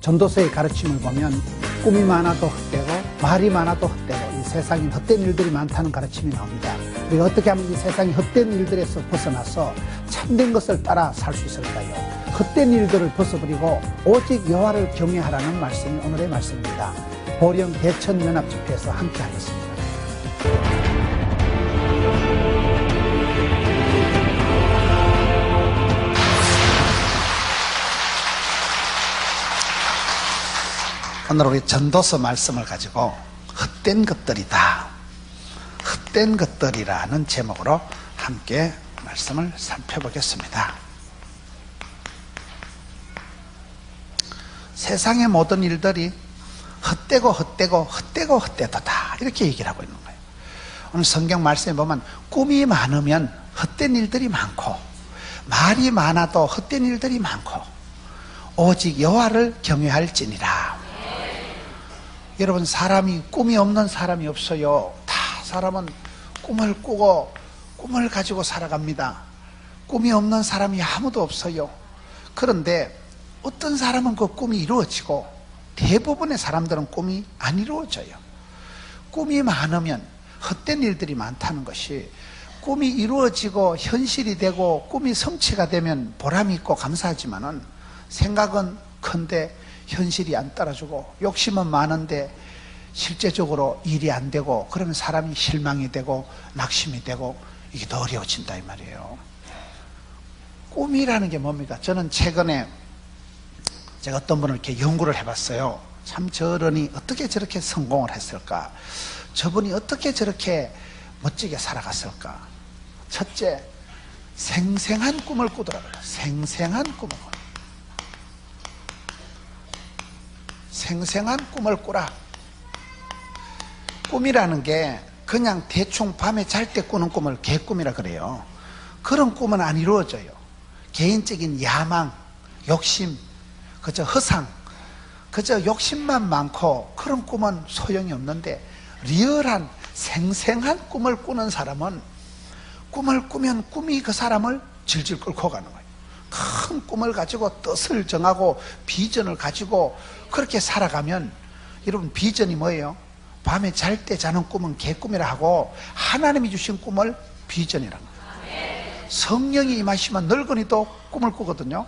전도서의 가르침을 보면 꿈이 많아도 헛되고 말이 많아도 헛되고 이 세상에 헛된 일들이 많다는 가르침이 나옵니다. 우리가 어떻게 하면 이 세상의 헛된 일들에서 벗어나서 참된 것을 따라 살 수 있을까요? 헛된 일들을 벗어버리고 오직 여호와를 경외하라는 말씀이 오늘의 말씀입니다. 보령 대천연합집회에서 함께 하겠습니다. 오늘 우리 전도서 말씀을 가지고 헛된 것들이다, 헛된 것들이라는 제목으로 함께 말씀을 살펴보겠습니다. 세상의 모든 일들이 헛되고 헛되고 헛되고 헛되도다, 이렇게 얘기를 하고 있는 거예요. 오늘 성경 말씀에 보면 꿈이 많으면 헛된 일들이 많고 말이 많아도 헛된 일들이 많고 오직 여호와를 경외할지니라. 여러분, 사람이 꿈이 없는 사람이 없어요. 다 사람은 꿈을 꾸고 꿈을 가지고 살아갑니다. 꿈이 없는 사람이 아무도 없어요. 그런데 어떤 사람은 그 꿈이 이루어지고 대부분의 사람들은 꿈이 안 이루어져요. 꿈이 많으면 헛된 일들이 많다는 것이, 꿈이 이루어지고 현실이 되고 꿈이 성취가 되면 보람이 있고 감사하지만은 생각은 큰데 현실이 안 따라주고 욕심은 많은데 실제적으로 일이 안 되고 그러면 사람이 실망이 되고 낙심이 되고 이게 더 어려워진다 이 말이에요. 꿈이라는 게 뭡니까? 저는 최근에 제가 어떤 분을 이렇게 연구를 해봤어요. 참 저런이 어떻게 저렇게 성공을 했을까? 저분이 어떻게 저렇게 멋지게 살아갔을까? 첫째, 생생한 꿈을 꾸더라고요. 생생한 꿈을. 생생한 꿈을 꾸라. 꿈이라는 게 그냥 대충 밤에 잘 때 꾸는 꿈을 개꿈이라 그래요. 그런 꿈은 안 이루어져요. 개인적인 야망, 욕심, 그저 허상, 그저 욕심만 많고 그런 꿈은 소용이 없는데, 리얼한 생생한 꿈을 꾸는 사람은 꿈을 꾸면 꿈이 그 사람을 질질 끌고 가는 거예요. 큰 꿈을 가지고 뜻을 정하고 비전을 가지고 그렇게 살아가면, 여러분, 비전이 뭐예요? 밤에 잘 때 자는 꿈은 개꿈이라 하고 하나님이 주신 꿈을 비전이라고 해요. 성령이 임하시면 늙은이도 꿈을 꾸거든요.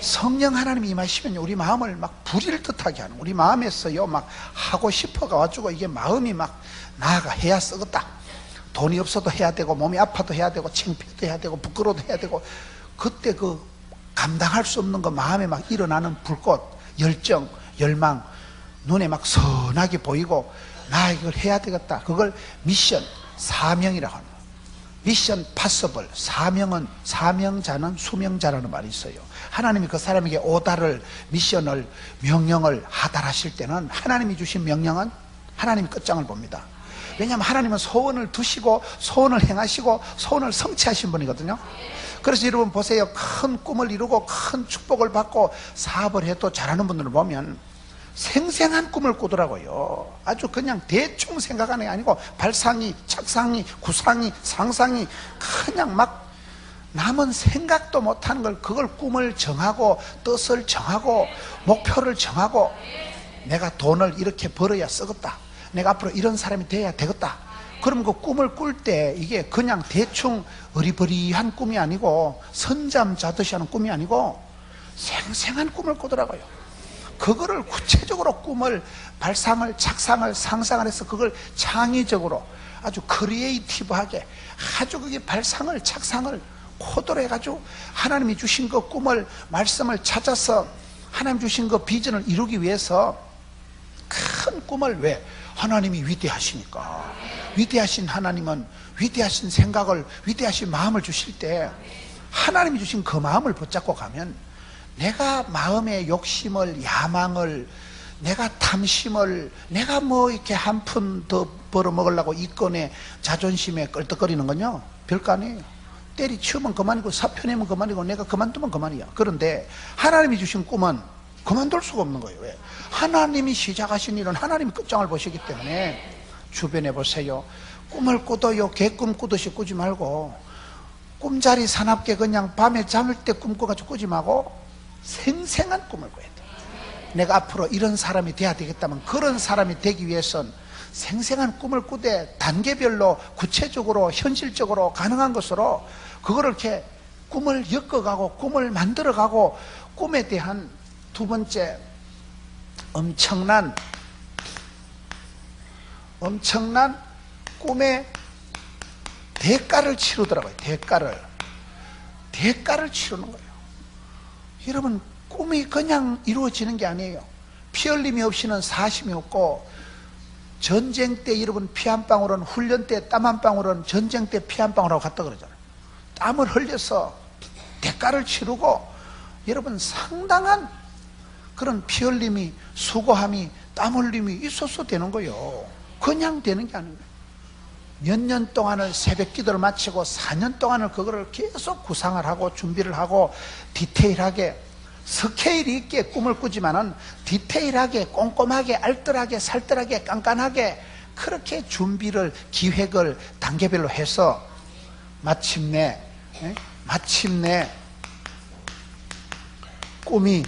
성령 하나님이 임하시면 우리 마음을 막 부릴 듯하게 하는, 우리 마음에서요 막 하고 싶어가 가지고 이게 마음이 막 나아가 해야 쓰겠다, 돈이 없어도 해야 되고 몸이 아파도 해야 되고 창피해도 해야 되고 부끄러워도 해야 되고, 그때 그 감당할 수 없는 거 마음에 막 일어나는 불꽃, 열정, 열망, 눈에 막 선하게 보이고 나 이걸 해야 되겠다, 그걸 미션, 사명이라고 하는 거예요. 미션 파서블, 사명은, 사명자는 수명자라는 말이 있어요. 하나님이 그 사람에게 오다를, 미션을, 명령을 하달하실 때는 하나님이 주신 명령은 하나님이 끝장을 봅니다. 왜냐하면 하나님은 소원을 두시고 소원을 행하시고 소원을 성취하신 분이거든요. 그래서 여러분 보세요. 큰 꿈을 이루고 큰 축복을 받고 사업을 해도 잘하는 분들을 보면 생생한 꿈을 꾸더라고요. 아주 그냥 대충 생각하는 게 아니고 발상이, 착상이, 구상이, 상상이 그냥 막 남은 생각도 못하는 걸, 그걸 꿈을 정하고 뜻을 정하고 목표를 정하고, 내가 돈을 이렇게 벌어야 쓰겠다, 내가 앞으로 이런 사람이 돼야 되겠다. 그럼 그 꿈을 꿀 때 이게 그냥 대충 어리버리한 꿈이 아니고 선잠 자듯이 하는 꿈이 아니고 생생한 꿈을 꾸더라고요. 그거를 구체적으로 꿈을 발상을, 착상을, 상상을 해서 그걸 창의적으로 아주 크리에이티브하게 아주 그게 발상을, 착상을 코드로 해가지고 하나님이 주신 그 꿈을, 말씀을 찾아서 하나님 주신 그 비전을 이루기 위해서 큰 꿈을, 왜? 하나님이 위대하시니까. 위대하신 하나님은 위대하신 생각을, 위대하신 마음을 주실 때 하나님이 주신 그 마음을 붙잡고 가면, 내가 마음의 욕심을, 야망을, 내가 탐심을, 내가 뭐 이렇게 한 푼 더 벌어먹으려고 이권에 자존심에 껄떡거리는 건요 별거 아니에요. 때리치우면 그만이고 사표내면 그만이고 내가 그만두면 그만이야. 그런데 하나님이 주신 꿈은 그만둘 수가 없는 거예요. 왜? 하나님이 시작하신 일은 하나님이 끝장을 보시기 때문에. 주변에 보세요. 꿈을 꾸도요 개꿈 꾸듯이 꾸지 말고, 꿈자리 사납게 그냥 밤에 잠을 때 꿈꿔가지고 꾸지 말고 생생한 꿈을 꿔야 돼. 내가 앞으로 이런 사람이 돼야 되겠다면 그런 사람이 되기 위해선 생생한 꿈을 꾸되 단계별로 구체적으로 현실적으로 가능한 것으로 그거를 이렇게 꿈을 엮어가고 꿈을 만들어가고 꿈에 대한 두 번째 엄청난 꿈의 대가를 치르더라고요. 대가를 치르는 거예요. 여러분, 꿈이 그냥 이루어지는 게 아니에요. 피 흘림이 없이는 사심이 없고, 전쟁 때 여러분 피 한 방울은, 훈련 때 땀 한 방울은 전쟁 때 피 한 방울하고 같다 그러잖아요. 땀을 흘려서 대가를 치르고 여러분 상당한 그런 피 흘림이, 수고함이, 땀 흘림이 있어서 되는 거예요. 그냥 되는 게 아닙니다. 몇 년 동안을 새벽 기도를 마치고 4년 동안을 그거를 계속 구상을 하고 준비를 하고 디테일하게 스케일이 있게 꿈을 꾸지만은 디테일하게 꼼꼼하게 알뜰하게 살뜰하게 깐깐하게 그렇게 준비를 기획을 단계별로 해서 마침내 꿈이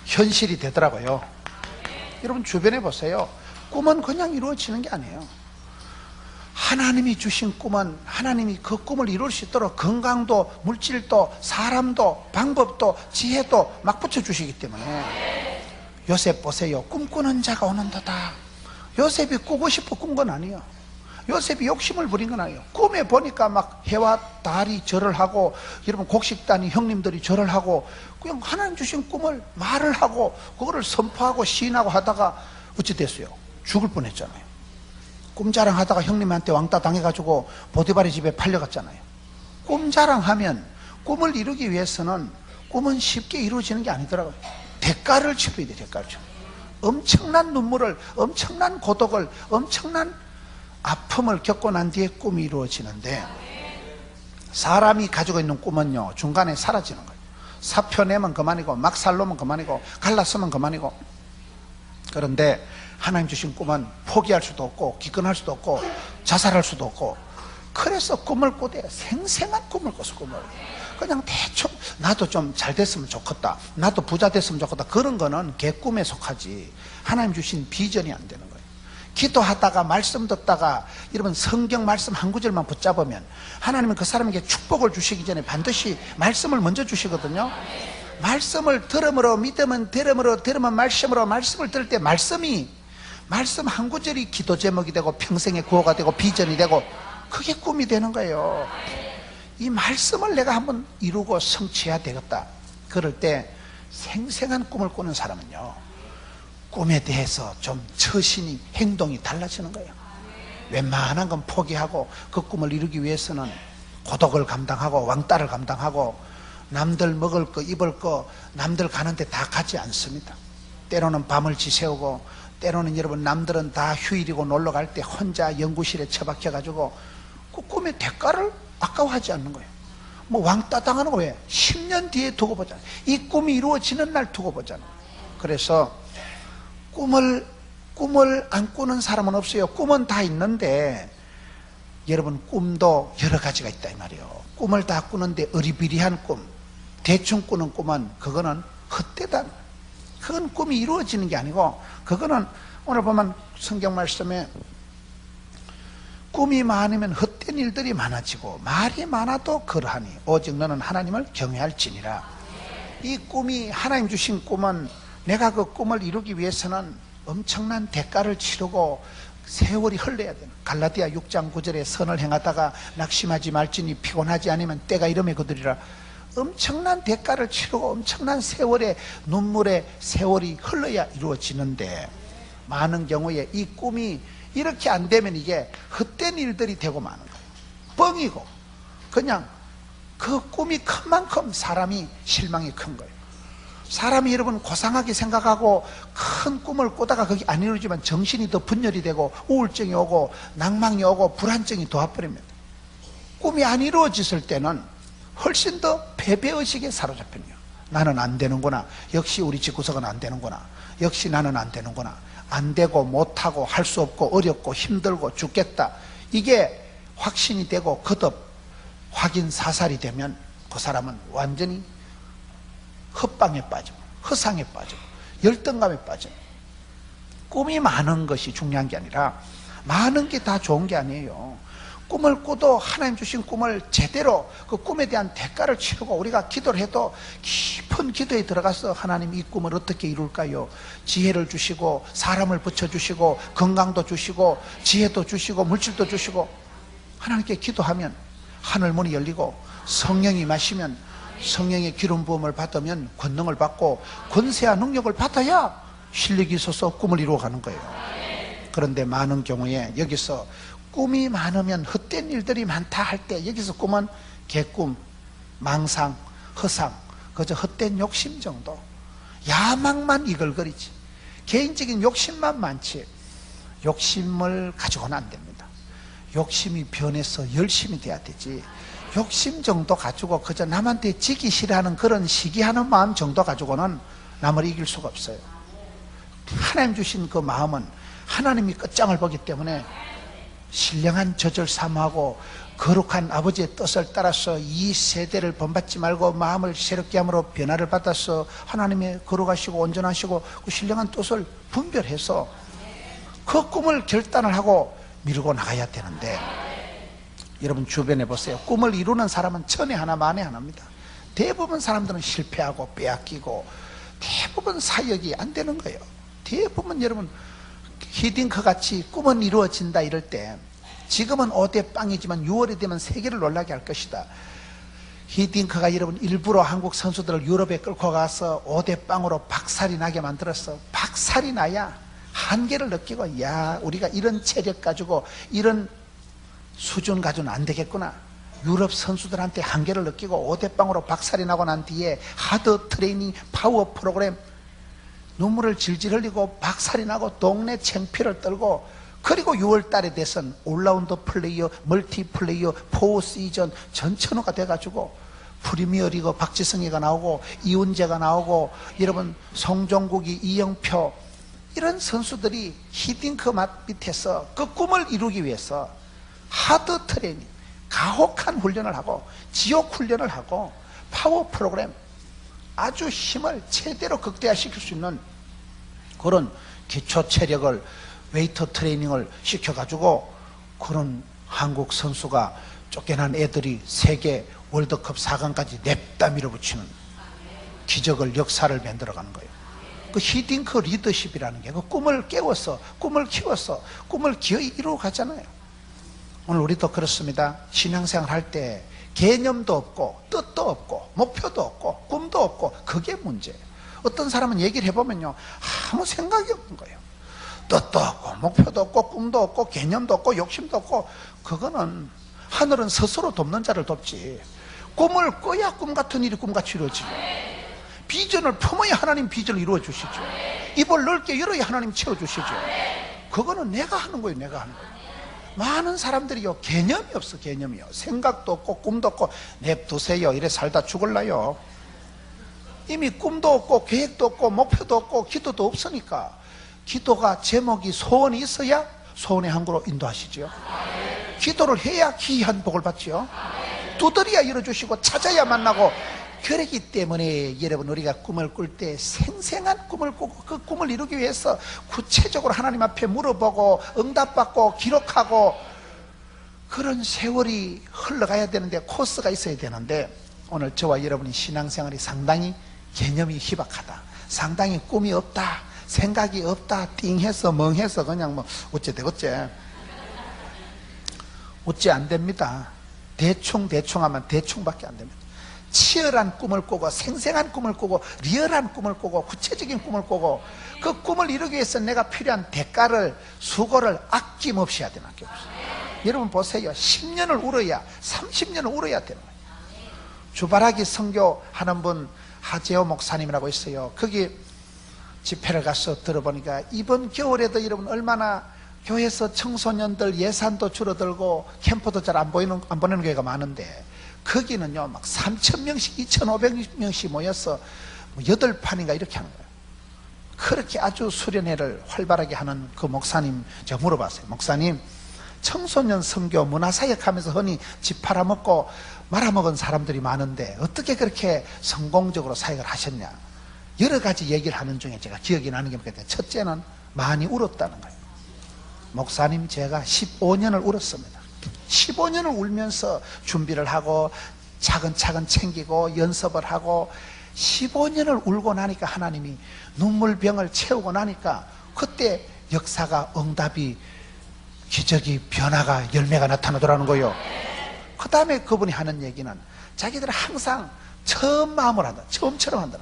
현실이 되더라고요. 여러분 주변에 보세요. 꿈은 그냥 이루어지는 게 아니에요. 하나님이 주신 꿈은 하나님이 그 꿈을 이룰 수 있도록 건강도 물질도 사람도 방법도 지혜도 막 붙여주시기 때문에 요셉 보세요. 꿈꾸는 자가 오는도다. 요셉이 꾸고 싶어 꾼 건 아니에요. 요셉이 욕심을 부린 건 아니에요. 꿈에 보니까 막 해와 달이 절을 하고 여러분 곡식단이 형님들이 절을 하고 그냥 하나님 주신 꿈을 말을 하고 그거를 선포하고 시인하고 하다가 어찌 됐어요? 죽을 뻔했잖아요. 꿈자랑 하다가 형님한테 왕따 당해가지고 보디바리 집에 팔려갔잖아요. 꿈자랑하면 꿈을 이루기 위해서는 꿈은 쉽게 이루어지는 게 아니더라고요. 대가를 치러야 돼. 대가를 치러. 엄청난 눈물을, 엄청난 고독을, 엄청난 아픔을 겪고 난 뒤에 꿈이 이루어지는데 사람이 가지고 있는 꿈은요 중간에 사라지는 거예요. 사표 내면 그만이고 막살 놓으면 그만이고 갈라서면 그만이고. 그런데 하나님 주신 꿈은 포기할 수도 없고 기권할 수도 없고 자살할 수도 없고 그래서 꿈을 꾸되 생생한 꿈을 꿔서 꿈을 그냥 대충 나도 좀 잘 됐으면 좋겠다, 나도 부자 됐으면 좋겠다, 그런 거는 개꿈에 속하지 하나님 주신 비전이 안 되는 거예요. 기도하다가 말씀 듣다가 여러분 성경 말씀 한 구절만 붙잡으면 하나님은 그 사람에게 축복을 주시기 전에 반드시 말씀을 먼저 주시거든요. 말씀을 들음으로 믿으면 들음으로 들으면 말씀으로 말씀을 들을 때 말씀 한 구절이 기도 제목이 되고 평생의 구호가 되고 비전이 되고 그게 꿈이 되는 거예요. 이 말씀을 내가 한번 이루고 성취해야 되겠다. 그럴 때 생생한 꿈을 꾸는 사람은요 꿈에 대해서 좀 처신이 행동이 달라지는 거예요. 웬만한 건 포기하고 그 꿈을 이루기 위해서는 고독을 감당하고 왕따를 감당하고 남들 먹을 거 입을 거 남들 가는데 다 가지 않습니다. 때로는 밤을 지새우고 때로는 여러분 남들은 다 휴일이고 놀러 갈 때 혼자 연구실에 처박혀 가지고 그 꿈의 대가를 아까워하지 않는 거예요. 뭐 왕따 당하는 거 왜? 10년 뒤에 두고 보잖아요. 이 꿈이 이루어지는 날 두고 보잖아요. 그래서 꿈을 안 꾸는 사람은 없어요. 꿈은 다 있는데 여러분 꿈도 여러 가지가 있다 이 말이에요. 꿈을 다 꾸는데 어리비리한 꿈, 대충 꾸는 꿈은 그거는 헛되다. 그건 꿈이 이루어지는 게 아니고 그거는 오늘 보면 성경 말씀에 꿈이 많으면 헛된 일들이 많아지고 말이 많아도 그러하니 오직 너는 하나님을 경외할지니라. 이 꿈이 하나님 주신 꿈은 내가 그 꿈을 이루기 위해서는 엄청난 대가를 치르고 세월이 흘러야 되는 갈라디아 6장 9절에 선을 행하다가 낙심하지 말지니 피곤하지 않으면 때가 이름에 거두리라. 엄청난 대가를 치르고 엄청난 세월의 눈물의 세월이 흘러야 이루어지는데 많은 경우에 이 꿈이 이렇게 안 되면 이게 헛된 일들이 되고 마는 거예요. 뻥이고 그냥 그 꿈이 큰 만큼 사람이 실망이 큰 거예요. 사람이 여러분 고상하게 생각하고 큰 꿈을 꾸다가 그게 안 이루어지면 정신이 더 분열이 되고 우울증이 오고 낭망이 오고 불안증이 도와버립니다. 꿈이 안 이루어졌을 때는 훨씬 더 패배의식에 사로잡히네요. 나는 안 되는구나. 역시 우리 집구석은 안 되는구나. 역시 나는 안 되는구나. 안 되고 못하고 할 수 없고 어렵고 힘들고 죽겠다. 이게 확신이 되고 거듭 확인 사살이 되면 그 사람은 완전히 헛방에 빠지고 허상에 빠지고 열등감에 빠져요. 꿈이 많은 것이 중요한 게 아니라 많은 게 다 좋은 게 아니에요. 꿈을 꾸도 하나님 주신 꿈을 제대로 그 꿈에 대한 대가를 치르고 우리가 기도를 해도 깊은 기도에 들어가서 하나님 이 꿈을 어떻게 이룰까요? 지혜를 주시고 사람을 붙여주시고 건강도 주시고 지혜도 주시고 물질도 주시고 하나님께 기도하면 하늘문이 열리고 성령이 마시면 성령의 기름 부음을 받으면 권능을 받고 권세와 능력을 받아야 실력이 있어서 꿈을 이루어가는 거예요. 그런데 많은 경우에 여기서 꿈이 많으면 헛된 일들이 많다 할 때 여기서 꿈은 개꿈, 망상, 허상, 그저 헛된 욕심 정도, 야망만 이글거리지 개인적인 욕심만 많지 욕심을 가지고는 안 됩니다. 욕심이 변해서 열심히 돼야 되지 욕심 정도 가지고 그저 남한테 지기 싫어하는 그런 시기하는 마음 정도 가지고는 남을 이길 수가 없어요. 하나님 주신 그 마음은 하나님이 끝장을 보기 때문에 신령한 젖을 삼하고 거룩한 아버지의 뜻을 따라서 이 세대를 본받지 말고 마음을 새롭게 함으로 변화를 받아서 하나님의 거룩하시고 온전하시고 그 신령한 뜻을 분별해서 그 꿈을 결단을 하고 밀고 나가야 되는데 여러분 주변에 보세요. 꿈을 이루는 사람은 천에 하나 만에 하나입니다. 대부분 사람들은 실패하고 빼앗기고 대부분 사역이 안 되는 거예요. 대부분 여러분 히딩크 같이 꿈은 이루어진다 이럴 때 지금은 5대 빵이지만 6월이 되면 세계를 놀라게 할 것이다. 히딩크가 여러분 일부러 한국 선수들을 유럽에 끌고 가서 5대 빵으로 박살이 나게 만들었어. 박살이 나야 한계를 느끼고 야 우리가 이런 체력 가지고 이런 수준 가지고는 안 되겠구나. 유럽 선수들한테 한계를 느끼고 5대 빵으로 박살이 나고 난 뒤에 하드 트레이닝 파워 프로그램 눈물을 질질 흘리고 박살이 나고 동네 창피를 떨고 그리고 6월 달에 돼선 올라운드 플레이어, 멀티 플레이어, 4시즌 전천후가 돼가지고 프리미어리그 박지성이가 나오고 이훈재가 나오고 여러분 송종국이 이영표 이런 선수들이 히딩크 밑에서 그 꿈을 이루기 위해서 하드 트레이닝, 가혹한 훈련을 하고 지옥 훈련을 하고 파워 프로그램 아주 힘을 최대로 극대화시킬 수 있는 그런 기초 체력을 웨이터 트레이닝을 시켜가지고 그런 한국 선수가 쫓겨난 애들이 세계 월드컵 4강까지 냅다 밀어붙이는 기적을 역사를 만들어가는 거예요. 그 히딩크 리더십이라는 게 그 꿈을 깨워서 꿈을 키워서 꿈을 기어이 이루어 가잖아요. 오늘 우리도 그렇습니다. 신앙생활 할 때 개념도 없고 뜻도 없고 목표도 없고 꿈도 없고 그게 문제예요. 어떤 사람은 얘기를 해보면요 아무 생각이 없는 거예요. 뜻도 없고 목표도 없고 꿈도 없고 개념도 없고 욕심도 없고 그거는 하늘은 스스로 돕는 자를 돕지 꿈을 꿔야 꿈 같은 일이 꿈같이 이루어지고 비전을 품어야 하나님 비전을 이루어 주시죠. 입을 넓게 열어야 하나님 채워주시죠. 그거는 내가 하는 거예요. 내가 하는 거예요. 많은 사람들이요 개념이 없어. 개념이요 생각도 없고 꿈도 없고 냅두세요 이래 살다 죽을라요. 이미 꿈도 없고 계획도 없고 목표도 없고 기도도 없으니까 기도가 제목이 소원이 있어야 소원의 항구로 인도하시죠. 기도를 해야 기이한 복을 받죠. 두드려야 열어주시고 찾아야 만나고 그렇기 때문에 여러분 우리가 꿈을 꿀 때 생생한 꿈을 꾸고 그 꿈을 이루기 위해서 구체적으로 하나님 앞에 물어보고 응답받고 기록하고 그런 세월이 흘러가야 되는데 코스가 있어야 되는데 오늘 저와 여러분이 신앙생활이 상당히 개념이 희박하다. 상당히 꿈이 없다. 생각이 없다. 띵해서 멍해서 그냥 뭐 어째 안 됩니다. 대충 하면 대충밖에 안 됩니다. 치열한 꿈을 꾸고 생생한 꿈을 꾸고 리얼한 꿈을 꾸고 구체적인 꿈을 꾸고 그 꿈을 이루기 위해서 내가 필요한 대가를 수고를 아낌없이 해야 되는 게 없어요. 여러분 보세요. 10년을 울어야 30년을 울어야 되는 거예요. 주바라기 선교하는 분 하재호 목사님이라고 있어요. 거기 집회를 가서 들어보니까 이번 겨울에도 여러분 얼마나 교회에서 청소년들 예산도 줄어들고 캠프도 잘 안 보내는 교회가 많은데 거기는요 막 3,000명씩 2,500명씩 모여서 8판인가 이렇게 하는 거예요. 그렇게 아주 수련회를 활발하게 하는 그 목사님 제가 물어봤어요. 목사님 청소년 선교 문화사역하면서 흔히 집 팔아먹고 말아먹은 사람들이 많은데 어떻게 그렇게 성공적으로 사역을 하셨냐. 여러 가지 얘기를 하는 중에 제가 기억이 나는 게 뭐겠어요? 첫째는 많이 울었다는 거예요. 목사님, 제가 15년을 울었습니다. 15년을 울면서 준비를 하고 차근차근 챙기고 연습을 하고 15년을 울고 나니까 하나님이 눈물병을 채우고 나니까 그때 역사가, 응답이, 기적이, 변화가, 열매가 나타나더라는 거예요. 그 다음에 그분이 하는 얘기는 자기들은 항상 처음 마음으로 한다, 처음처럼 한다.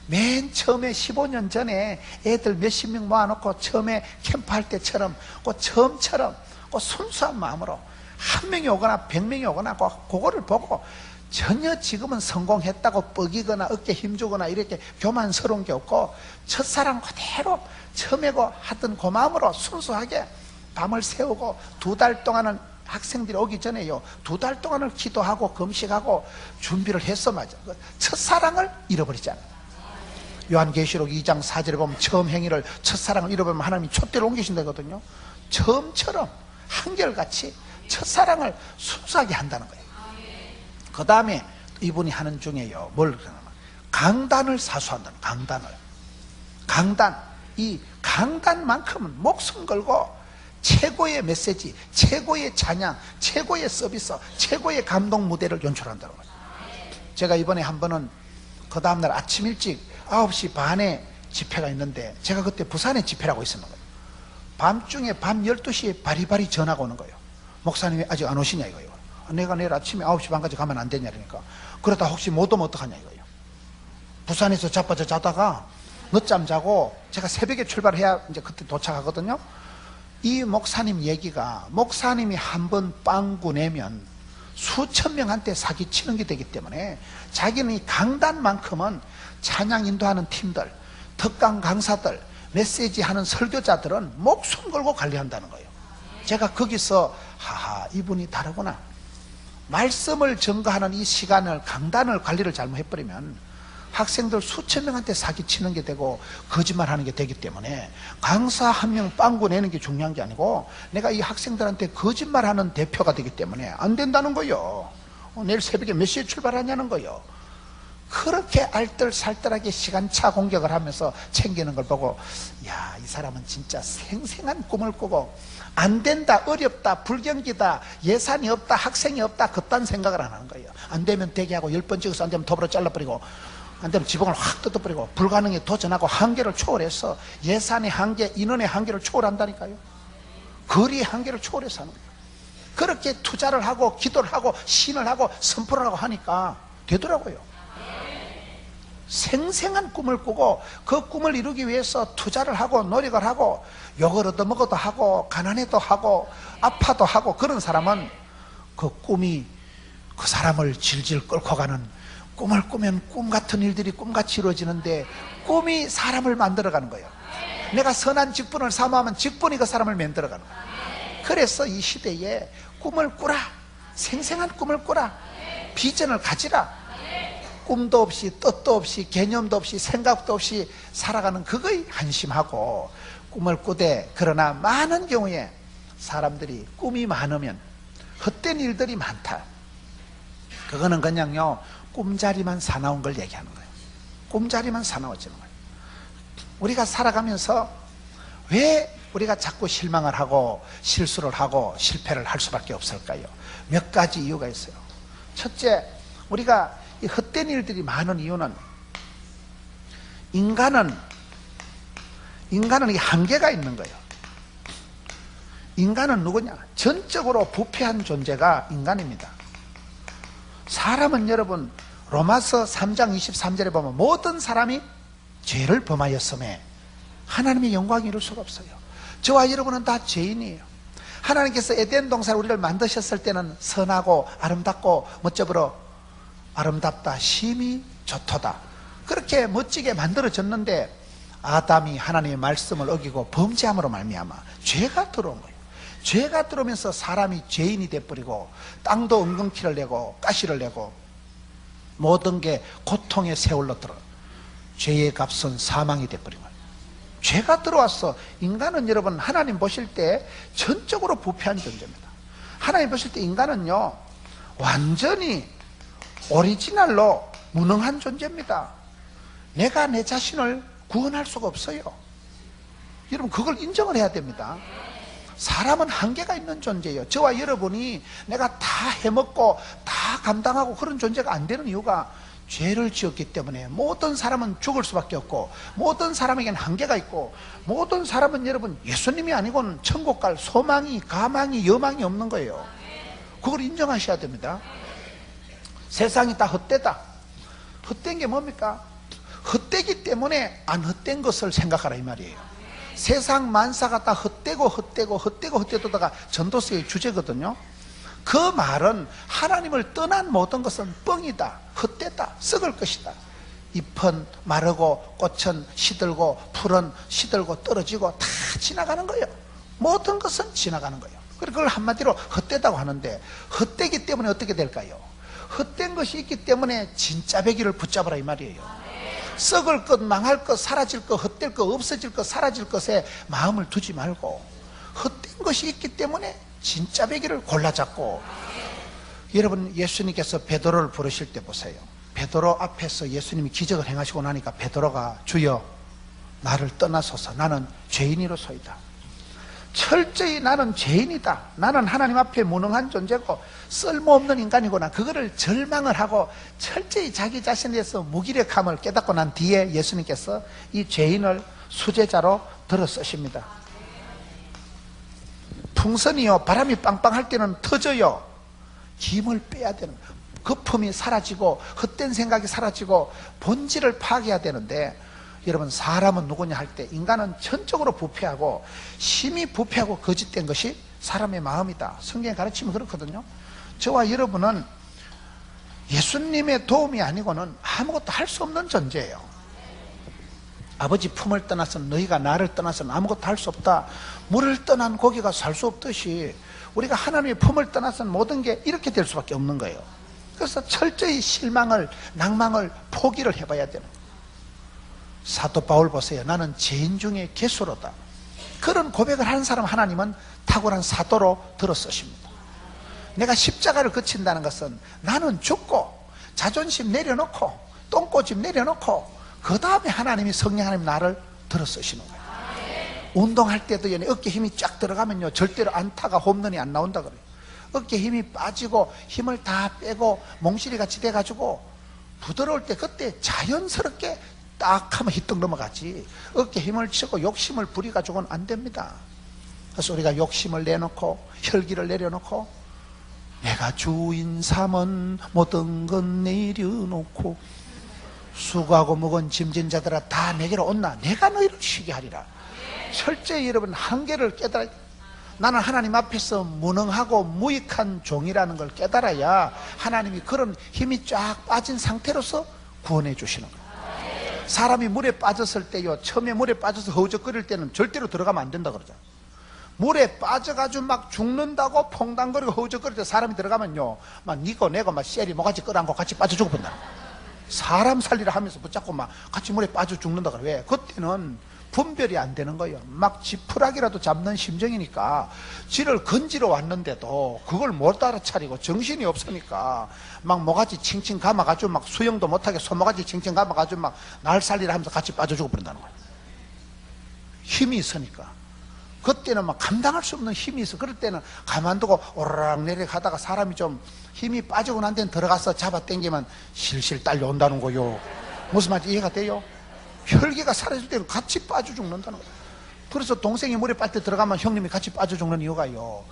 맨 처음에 15년 전에 애들 몇십 명 모아놓고 처음에 캠프할 때처럼 그 처음처럼 그 순수한 마음으로 한 명이 오거나 100명이 오거나 그거를 보고 전혀 지금은 성공했다고 뻐기거나 어깨 힘주거나 이렇게 교만스러운 게 없고 첫사랑 그대로 처음에고 하던 그 마음으로 순수하게 밤을 새우고 2달 동안은 학생들이 오기 전에요 2달 동안을 기도하고 금식하고 준비를 했어. 맞아. 첫사랑을 잃어버리잖아요. 요한계시록 2장 4절에 보면 처음 행위를, 첫사랑을 잃어버리면 하나님이 촛대를 옮기신다거든요. 처음처럼 한결같이 첫사랑을 순수하게 한다는 거예요. 그 다음에 이분이 하는 중에요, 뭘 그러냐면 강단을 사수한다는 거예요. 강단. 이 강단만큼은 목숨 걸고 최고의 메시지, 최고의 찬양, 최고의 서비스, 최고의 감동 무대를 연출한다는 거예요. 제가 이번에 한 번은 그 다음날 아침 일찍 9시 반에 집회가 있는데 제가 그때 부산에 집회라고 있었는 거예요. 밤중에 밤 12시에 바리바리 전화가 오는 거예요. 목사님이 아직 안 오시냐 이거예요. 내가 내일 아침에 9시 반까지 가면 안 되냐 그러니까 그러다 혹시 못 오면 어떡하냐 이거예요. 부산에서 자빠져 자다가 늦잠 자고 제가 새벽에 출발해야 이제 그때 도착하거든요. 이 목사님 얘기가, 목사님이 한번 빵구 내면 수천 명한테 사기치는 게 되기 때문에 자기는 이 강단만큼은 찬양 인도하는 팀들, 특강 강사들, 메시지 하는 설교자들은 목숨 걸고 관리한다는 거예요. 제가 거기서 하하, 이분이 다르구나. 말씀을 증거하는 이 시간을, 강단을 관리를 잘못해버리면 학생들 수천 명한테 사기치는 게 되고 거짓말하는 게 되기 때문에 강사 한 명 빵구 내는 게 중요한 게 아니고 내가 이 학생들한테 거짓말하는 대표가 되기 때문에 안 된다는 거예요. 내일 새벽에 몇 시에 출발하냐는 거예요. 그렇게 알뜰살뜰하게 시간차 공격을 하면서 챙기는 걸 보고, 야, 이 사람은 진짜 생생한 꿈을 꾸고 안 된다, 어렵다, 불경기다, 예산이 없다, 학생이 없다, 그딴 생각을 안 하는 거예요. 안 되면 대기하고 10번 찍어서 안 되면 톱으로 잘라버리고 안 되면 지붕을 확 뜯어버리고 불가능에 도전하고 한계를 초월해서 예산의 한계, 인원의 한계를 초월한다니까요. 거리의 한계를 초월해서 하는 거예요. 그렇게 투자를 하고 기도를 하고 신을 하고 선포를 하고 하니까 되더라고요. 생생한 꿈을 꾸고 그 꿈을 이루기 위해서 투자를 하고 노력을 하고 욕을 얻어먹어도 하고 가난해도 하고 아파도 하고 그런 사람은 그 꿈이 그 사람을 질질 끌고 가는, 꿈을 꾸면 꿈 같은 일들이 꿈같이 이루어지는데 꿈이 사람을 만들어가는 거예요. 내가 선한 직분을 사모하면 직분이 그 사람을 만들어가는 거예요. 그래서 이 시대에 꿈을 꾸라, 생생한 꿈을 꾸라, 비전을 가지라. 꿈도 없이 뜻도 없이 개념도 없이 생각도 없이 살아가는 그거에 한심하고 꿈을 꾸되, 그러나 많은 경우에 사람들이 꿈이 많으면 헛된 일들이 많다. 그거는 그냥요 꿈자리만 사나운 걸 얘기하는 거예요. 꿈자리만 사나워지는 거예요. 우리가 살아가면서 왜 우리가 자꾸 실망을 하고 실수를 하고 실패를 할 수밖에 없을까요? 몇 가지 이유가 있어요. 첫째, 우리가 이 헛된 일들이 많은 이유는 인간은 이 한계가 있는 거예요. 인간은 누구냐? 전적으로 부패한 존재가 인간입니다. 사람은 여러분 로마서 3장 23절에 보면 모든 사람이 죄를 범하였음에 하나님의 영광을 이룰 수가 없어요. 저와 여러분은 다 죄인이에요. 하나님께서 에덴 동산을 우리를 만드셨을 때는 선하고 아름답고 멋져보러 아름답다, 심히 좋도다, 그렇게 멋지게 만들어졌는데 아담이 하나님의 말씀을 어기고 범죄함으로 말미암아 죄가 들어온 거예요. 죄가 들어오면서 사람이 죄인이 돼버리고 땅도 은근키를 내고 가시를 내고 모든 게 고통의 세월로 들어 죄의 값은 사망이 돼버린 거예요. 죄가 들어왔어. 인간은 여러분 하나님 보실 때 전적으로 부패한 존재입니다. 하나님 보실 때 인간은요 완전히 오리지널로 무능한 존재입니다. 내가 내 자신을 구원할 수가 없어요. 여러분 그걸 인정을 해야 됩니다. 사람은 한계가 있는 존재예요. 저와 여러분이 내가 다 해먹고 다 감당하고 그런 존재가 안 되는 이유가 죄를 지었기 때문에 모든 사람은 죽을 수밖에 없고 모든 사람에게는 한계가 있고 모든 사람은 여러분 예수님이 아니고는 천국 갈 소망이 가망이 여망이 없는 거예요. 그걸 인정하셔야 됩니다. 세상이 다 헛되다. 헛된 게 뭡니까? 헛되기 때문에 안 헛된 것을 생각하라 이 말이에요. 세상 만사가 다 헛되고 헛되다가 전도서의 주제거든요. 그 말은 하나님을 떠난 모든 것은 뻥이다, 헛되다, 썩을 것이다. 잎은 마르고 꽃은 시들고 풀은 시들고 떨어지고 다 지나가는 거예요. 모든 것은 지나가는 거예요. 그걸 한마디로 헛되다고 하는데 헛되기 때문에 어떻게 될까요? 헛된 것이 있기 때문에 진짜 배기를 붙잡으라 이 말이에요. 썩을 것, 망할 것, 사라질 것, 헛될 것, 없어질 것, 사라질 것에 마음을 두지 말고 헛된 것이 있기 때문에 진짜 배기를 골라 잡고. 여러분 예수님께서 베드로를 부르실 때 보세요. 베드로 앞에서 예수님이 기적을 행하시고 나니까 베드로가 주여 나를 떠나소서 나는 죄인이로소이다. 철저히 나는 죄인이다. 나는 하나님 앞에 무능한 존재고 쓸모없는 인간이구나. 그거를 절망을 하고 철저히 자기 자신에 대해서 무기력함을 깨닫고 난 뒤에 예수님께서 이 죄인을 수제자로 들어 쓰십니다. 풍선이요 바람이 빵빵할 때는 터져요. 힘을 빼야 되는 거예요. 거품이 사라지고 헛된 생각이 사라지고 본질을 파괴해야 되는데 여러분 사람은 누구냐 할 때 인간은 전적으로 부패하고 심히 부패하고 거짓된 것이 사람의 마음이다. 성경에 가르치면 그렇거든요. 저와 여러분은 예수님의 도움이 아니고는 아무것도 할 수 없는 존재예요. 아버지 품을 떠나서는 너희가 나를 떠나서는 아무것도 할 수 없다. 물을 떠난 고기가 살 수 없듯이 우리가 하나님의 품을 떠나서는 모든 게 이렇게 될 수밖에 없는 거예요. 그래서 철저히 실망을 낭망을 포기를 해봐야 되는 거예요. 사도 바울 보세요. 나는 죄인 중에 괴수로다. 그런 고백을 하는 사람 하나님은 탁월한 사도로 들어 쓰십니다. 내가 십자가를 거친다는 것은 나는 죽고 자존심 내려놓고 똥꼬집 내려놓고 그 다음에 하나님이 성령 하나님 나를 들어 쓰시는 거예요. 운동할 때도 어깨 힘이 쫙 들어가면요 절대로 안타가 홈런이 안 나온다 그래요. 어깨 힘이 빠지고 힘을 다 빼고 몽실이 같이 돼가지고 부드러울 때 그때 자연스럽게 딱 하면 히떡 넘어가지. 어깨 힘을 치고 욕심을 부려가지고는 안 됩니다. 그래서 우리가 욕심을 내놓고 혈기를 내려놓고 내가 주인 삼은 모든 건 내려놓고 수고하고 먹은 짐진 자들아 다 내게로 온나 내가 너희를 쉬게 하리라. 철저히 여러분 한계를 깨달아야 돼. 나는 하나님 앞에서 무능하고 무익한 종이라는 걸 깨달아야 하나님이 그런 힘이 쫙 빠진 상태로서 구원해 주시는 거예요. 사람이 물에 빠졌을 때요 처음에 물에 빠져서 허우적거릴 때는 절대로 들어가면 안 된다 그러잖아요. 물에 빠져가지고 막 죽는다고 퐁당거리고 허우적거릴 때 사람이 들어가면요 막 니고 내고 막 셀이 모가지 끌어안고 같이 빠져 죽어본다. 사람 살리라 하면서 붙잡고 막 같이 물에 빠져 죽는다 그래. 왜? 그때는 분별이 안 되는 거예요. 막 지푸라기라도 잡는 심정이니까 지를 건지러 왔는데도 그걸 못 알아차리고 정신이 없으니까 막 모가지 칭칭 감아가지고 막 수영도 못하게 손모가지 칭칭 감아가지고 막 날 살리라 하면서 같이 빠져 죽어버린다는 거예요. 힘이 있으니까. 그때는 막 감당할 수 없는 힘이 있어. 그럴 때는 가만두고 오르락 내리락 하다가 사람이 좀 힘이 빠지고 난 데는 들어가서 잡아 당기면 실실 딸려온다는 거요. 무슨 말인지 이해가 돼요? 혈기가 사라질 때는 같이 빠져 죽는다는 거예요. 그래서 동생이 물에 빠질 때 들어가면 형님이 같이 빠져 죽는 이유가요.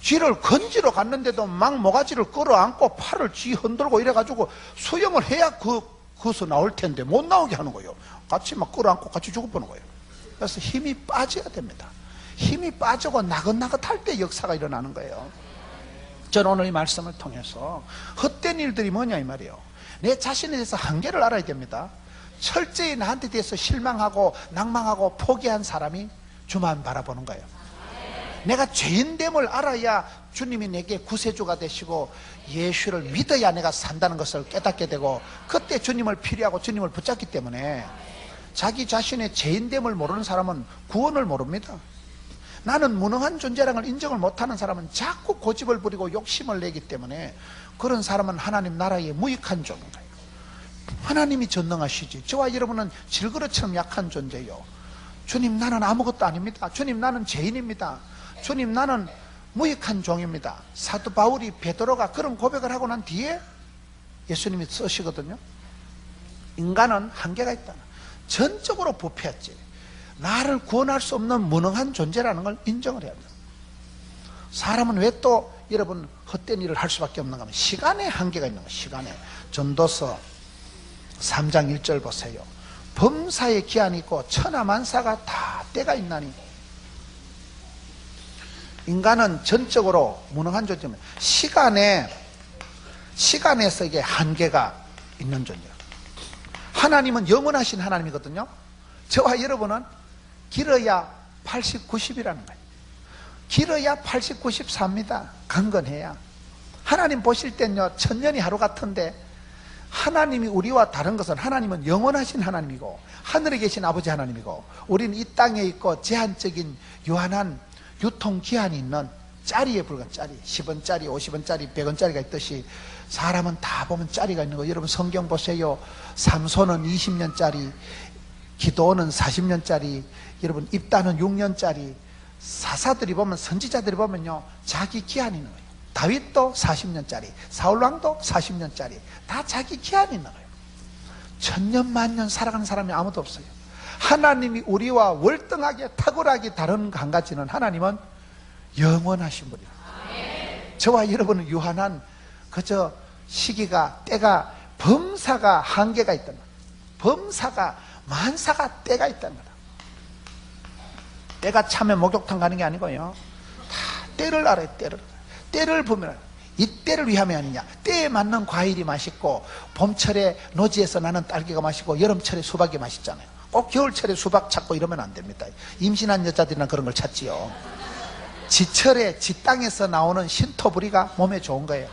쥐를 건지러 갔는데도 막 모가지를 끌어안고 팔을 쥐 흔들고 이래가지고 수영을 해야 거기서 나올 텐데 못 나오게 하는 거예요. 같이 막 끌어안고 같이 죽어보는 거예요. 그래서 힘이 빠져야 됩니다. 힘이 빠지고 나긋나긋할 때 역사가 일어나는 거예요. 저는 오늘 이 말씀을 통해서 헛된 일들이 뭐냐 이 말이에요. 내 자신에 대해서 한계를 알아야 됩니다. 철저히 나한테 대해서 실망하고 낭망하고 포기한 사람이 주만 바라보는 거예요. 내가 죄인됨을 알아야 주님이 내게 구세주가 되시고 예수를 믿어야 내가 산다는 것을 깨닫게 되고 그때 주님을 필요하고 주님을 붙잡기 때문에 자기 자신의 죄인됨을 모르는 사람은 구원을 모릅니다. 나는 무능한 존재라는 걸 인정을 못하는 사람은 자꾸 고집을 부리고 욕심을 내기 때문에 그런 사람은 하나님 나라의 무익한 종인 거예요. 하나님이 전능하시지. 저와 여러분은 질그릇처럼 약한 존재요. 주님, 나는 아무것도 아닙니다. 주님, 나는 죄인입니다. 주님, 나는 무익한 종입니다. 사도 바울이, 베드로가 그런 고백을 하고 난 뒤에 예수님이 쓰시거든요. 인간은 한계가 있다. 전적으로 부패했지. 나를 구원할 수 없는 무능한 존재라는 걸 인정을 해야 합니다. 사람은 왜 또 여러분 헛된 일을 할 수밖에 없는가 하면 시간의 한계가 있는 거예요. 시간에. 전도서 3장 1절 보세요. 범사에 기한이 있고 천하만사가 다 때가 있나니. 인간은 전적으로 무능한 존재입니다. 시간에서 한계가 있는 존재예요. 하나님은 영원하신 하나님이거든요. 저와 여러분은 길어야 80, 90이라는 거예요. 길어야 80, 90 삽니다. 강건해야. 하나님 보실 땐요, 천년이 하루 같은데, 하나님이 우리와 다른 것은 하나님은 영원하신 하나님이고 하늘에 계신 아버지 하나님이고, 우리는 이 땅에 있고 제한적인 유한한 유통기한이 있는 짜리에 불과한 짜리, 10원짜리, 50원짜리, 100원짜리가 있듯이 사람은 다 보면 짜리가 있는 거예요. 여러분 성경 보세요. 삼손은 20년짜리, 기도는 40년짜리, 여러분 입다는 6년짜리. 사사들이 보면, 선지자들이 보면요, 자기 기한이 있는 거예요. 다윗도 40년짜리, 사울왕도 40년짜리, 다 자기 기한이 있는 거예요. 천년 만년 살아가는 사람이 아무도 없어요. 하나님이 우리와 월등하게 탁월하게 다른 한 가지는, 하나님은 영원하신 분이에요. 저와 여러분은 유한한 그저 시기가, 때가, 범사가 한계가 있다는 거예요. 범사가, 만사가 때가 있다는 거예요. 때가 차면 목욕탕 가는 게 아니고요, 다 때를 알아요. 때를 보면 이 때를 위함이 아니냐. 때에 맞는 과일이 맛있고, 봄철에 노지에서 나는 딸기가 맛있고, 여름철에 수박이 맛있잖아요. 꼭 겨울철에 수박 찾고 이러면 안 됩니다. 임신한 여자들이나 그런 걸 찾지요. 지철에 지 땅에서 나오는 신토부리가 몸에 좋은 거예요.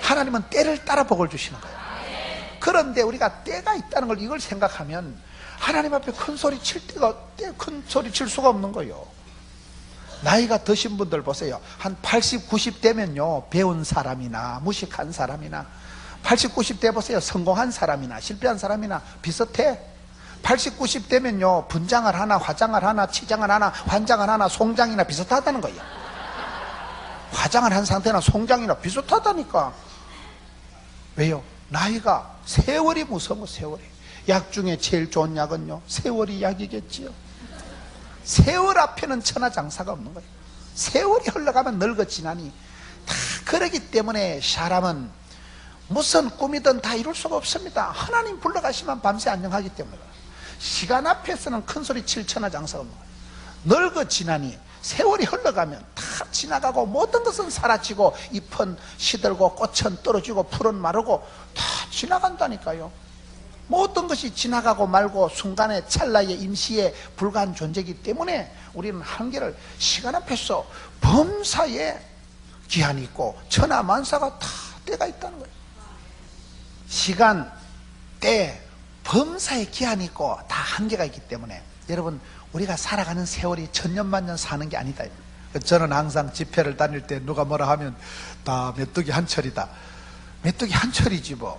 하나님은 때를 따라 복을 주시는 거예요. 그런데 우리가 때가 있다는 걸, 이걸 생각하면 하나님 앞에 큰 소리 칠 수가 없는 거예요. 나이가 드신 분들 보세요. 한 80, 90 되면요, 배운 사람이나 무식한 사람이나, 80, 90 돼 보세요. 성공한 사람이나 실패한 사람이나 비슷해. 80, 90 되면요, 분장을 하나, 화장을 하나, 치장을 하나, 환장을 하나, 송장이나 비슷하다는 거예요. 화장을 한 상태나 송장이나 비슷하다니까. 왜요? 나이가, 세월이 무서운 거. 세월이. 약 중에 제일 좋은 약은요, 세월이 약이겠지요. 세월 앞에는 천하장사가 없는 거예요. 세월이 흘러가면 늙어지나니. 다 그러기 때문에 사람은 무슨 꿈이든 다 이룰 수가 없습니다. 하나님 불러가시면 밤새 안녕하기 때문에. 시간 앞에서는 큰 소리 칠 천하장사가 없는 거예요. 늙어지나니. 세월이 흘러가면 다 지나가고, 모든 것은 사라지고, 잎은 시들고, 꽃은 떨어지고, 풀은 마르고, 다 지나간다니까요. 모든 것이 지나가고 말고 순간에, 찰나에, 임시에 불과한 존재이기 때문에 우리는 한계를, 시간 앞에서 범사에 기한이 있고 천하만사가 다 때가 있다는 거예요. 시간, 때, 범사에 기한이 있고 다 한계가 있기 때문에, 여러분, 우리가 살아가는 세월이 천년만년 사는 게 아니다. 저는 항상 집회를 다닐 때 누가 뭐라 하면 다 메뚜기 한 철이다. 메뚜기 한 철이지 뭐.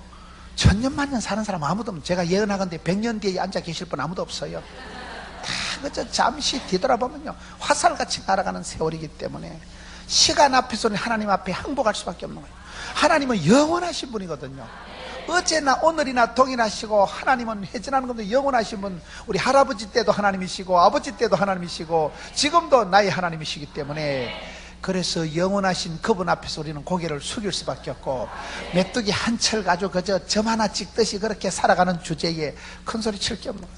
천년만년 사는 사람 아무도 없어요. 제가 예언하건대 100년 뒤에 앉아 계실 분 아무도 없어요. 다 그저 잠시 뒤돌아보면요, 화살같이 날아가는 세월이기 때문에 시간 앞에서는 하나님 앞에 항복할 수밖에 없는 거예요. 하나님은 영원하신 분이거든요. 어제나 오늘이나 동일하시고, 하나님은 회전하는 건데 영원하신 분. 우리 할아버지 때도 하나님이시고, 아버지 때도 하나님이시고, 지금도 나의 하나님이시기 때문에, 그래서 영원하신 그분 앞에서 우리는 고개를 숙일 수밖에 없고, 메뚜기 한 철 가지고 그저 점 하나 찍듯이 그렇게 살아가는 주제에 큰 소리 칠 게 없는 거예요.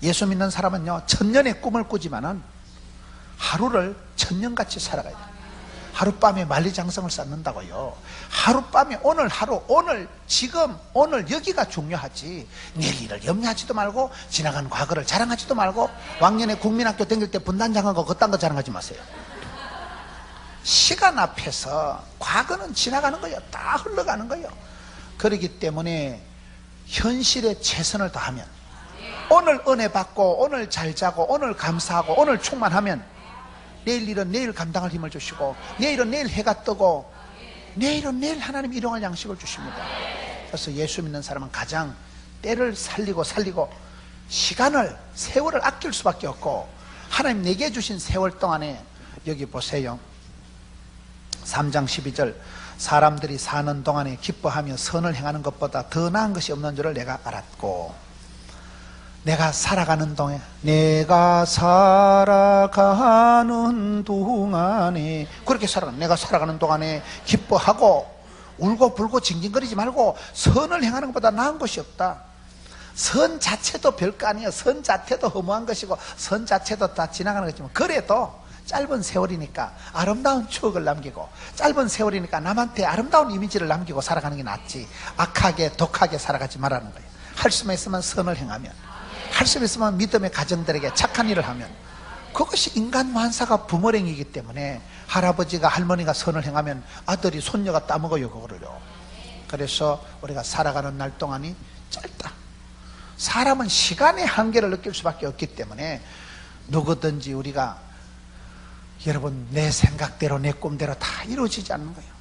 예수 믿는 사람은요, 천년의 꿈을 꾸지만은 하루를 천년같이 살아가야 돼요. 하룻밤에 만리장성을 쌓는다고요. 하룻밤에, 오늘 하루, 오늘, 지금, 오늘 여기가 중요하지, 내일 일을 염려하지도 말고, 지나간 과거를 자랑하지도 말고, 왕년에 국민학교 다닐 때 분단장한 거 그딴 거 자랑하지 마세요. 시간 앞에서 과거는 지나가는 거예요. 다 흘러가는 거예요. 그렇기 때문에 현실에 최선을 다하면, 오늘 은혜 받고, 오늘 잘 자고, 오늘 감사하고, 오늘 충만하면 내일 일은 내일 감당할 힘을 주시고, 내일은 내일 해가 뜨고, 내일은 내일 하나님 일용할 양식을 주십니다. 그래서 예수 믿는 사람은 가장 때를 살리고 시간을, 세월을 아낄 수밖에 없고, 하나님 내게 주신 세월 동안에, 여기 보세요. 3장 12절, 사람들이 사는 동안에 기뻐하며 선을 행하는 것보다 더 나은 것이 없는 줄을 내가 알았고, 내가 살아가는 동안에 그렇게 살아가는, 내가 살아가는 동안에 기뻐하고 울고 불고 징징거리지 말고 선을 행하는 것보다 나은 것이 없다. 선 자체도 별거 아니에요. 선 자체도 허무한 것이고 선 자체도 다 지나가는 것이지만, 그래도 짧은 세월이니까 아름다운 추억을 남기고, 짧은 세월이니까 남한테 아름다운 이미지를 남기고 살아가는 게 낫지, 악하게 독하게 살아가지 말라는 거예요. 할 수만 있으면 선을 행하면, 할 수 있으면 믿음의 가정들에게 착한 일을 하면, 그것이 인간 만사가 부모랭이기 때문에 할아버지가 할머니가 선을 행하면 아들이 손녀가 따먹어요, 그거를요. 그래서 우리가 살아가는 날 동안이 짧다. 사람은 시간의 한계를 느낄 수밖에 없기 때문에 누구든지 우리가, 여러분, 내 생각대로 내 꿈대로 다 이루어지지 않는 거예요.